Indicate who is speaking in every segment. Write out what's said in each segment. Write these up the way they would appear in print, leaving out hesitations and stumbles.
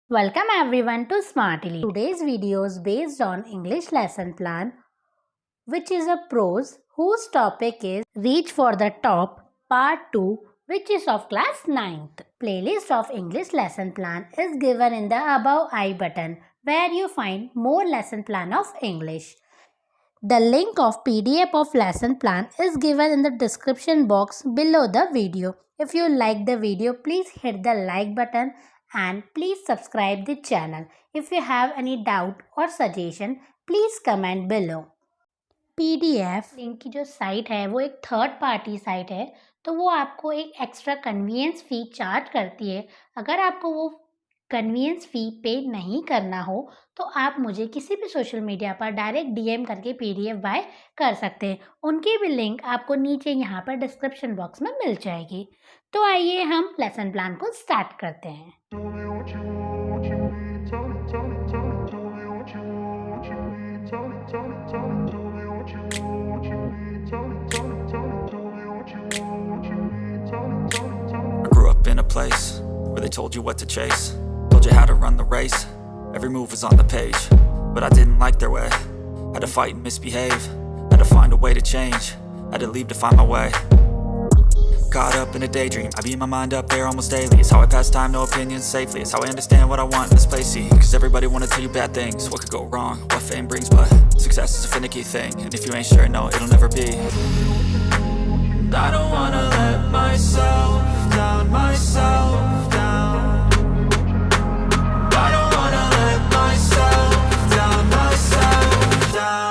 Speaker 1: Welcome everyone to Smartly. Today's video is based on English lesson plan, which is a prose whose topic is Reach for the Top Part 2, which is of class 9th. Playlist of English lesson plan is given in the above I button, where you find more lesson plan of English. The link of PDF of lesson plan is given in the description box below the video. If you like the video, please hit the like button and please subscribe the channel. If you have any doubt or suggestion, please comment below. PDF link की जो site है वो एक third party site है, तो वो आपको एक एक्स्ट्रा कन्वीनियंस फ़ी चार्ज करती है। अगर आपको वो कन्वीनियंस फ़ी पे नहीं करना हो तो आप मुझे किसी भी सोशल मीडिया पर डायरेक्ट डीएम करके PDF बाय कर सकते हैं। उनकी भी लिंक आपको नीचे यहाँ पर डिस्क्रिप्शन बॉक्स में मिल जाएगी। तो आइए हम लेसन प्लान को स्टार्ट करते हैं।
Speaker 2: I grew up in a place where they told you what to chase, told you how to run the race. Every move was on the page, but I didn't like their way. Had to fight and misbehave, had to find a way to change, had to leave to find my way. Caught up in a daydream, I beat my mind up there almost daily. It's how I pass time, no opinions safely. It's how I understand what I want in this place, see. Cause everybody wanna tell you bad things, what could go wrong, what fame brings. But success is a finicky thing, and if you ain't sure, no, it'll never be. And I don't wanna let myself down, myself down. I don't wanna let myself down, myself down.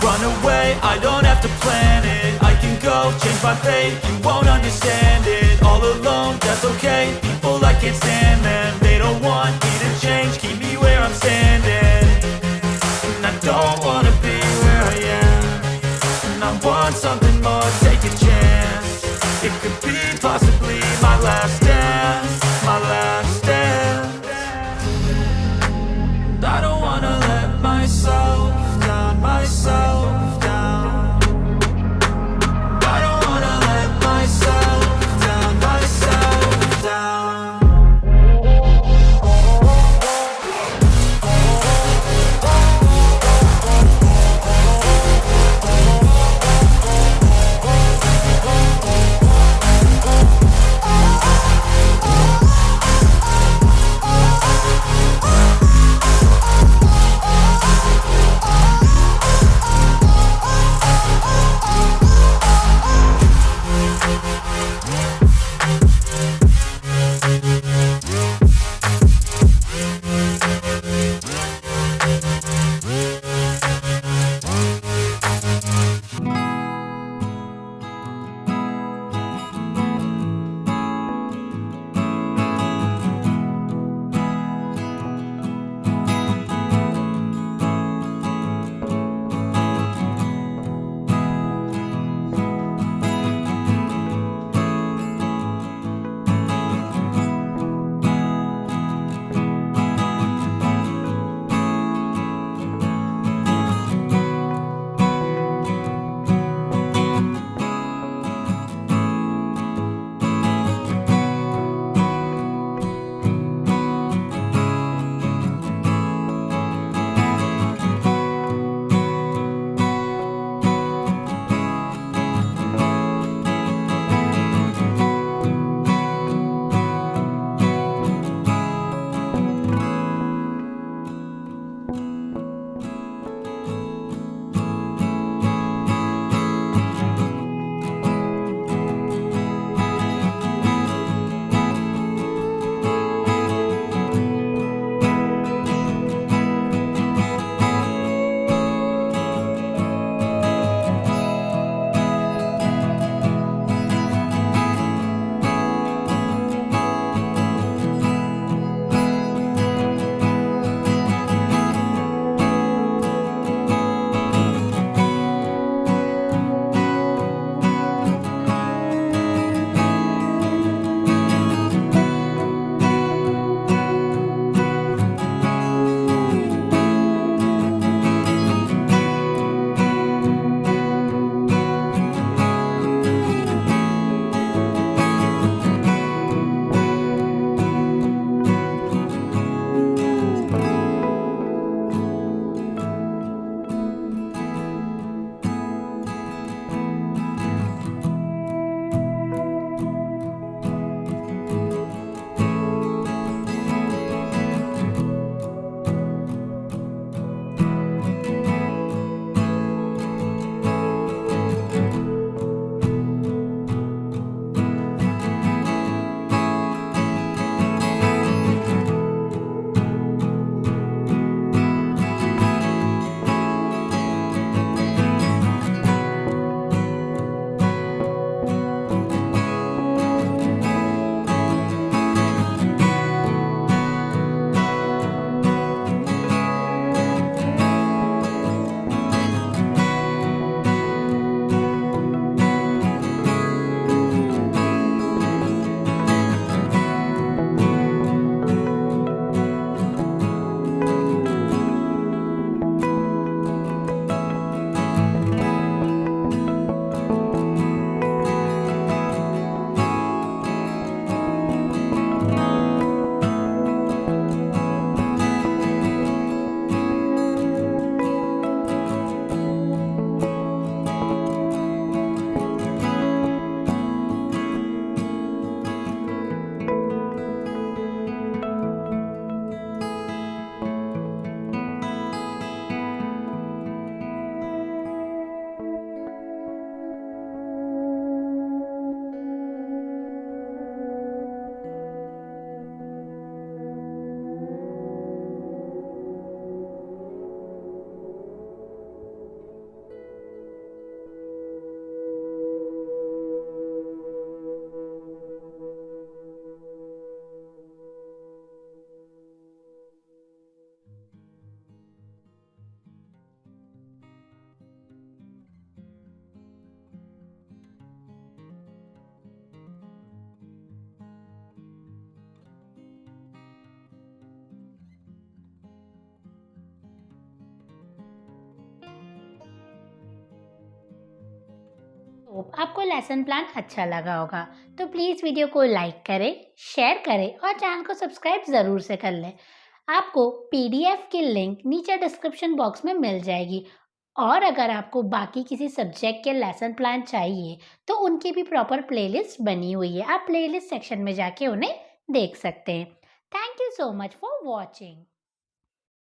Speaker 2: Run away, I don't have to plan it. I can go, change my fate, you won't understand it. All alone, that's okay, people I can't stand them. They don't want me to change, keep me where I'm standing. And I don't wanna be where I am, and I want something more, take a chance. It could be possibly my last dance, my last dance. And I don't wanna let myself down, myself down. I don't wanna let myself down, myself down.
Speaker 1: Hope आपको lesson plan अच्छा लगा होगा। तो please video को like करें, share करें और channel को सब्सक्राइब ज़रूर से कर लें। आपको पीडीएफ की लिंक नीचे डिस्क्रिप्शन बॉक्स में मिल जाएगी। और अगर आपको बाकी किसी सब्जेक्ट के लेसन प्लान चाहिए तो उनकी भी प्रॉपर प्लेलिस्ट बनी हुई है। आप प्लेलिस्ट सेक्शन में जाके उन्हें देख सकते हैं। Thank you so much for watching.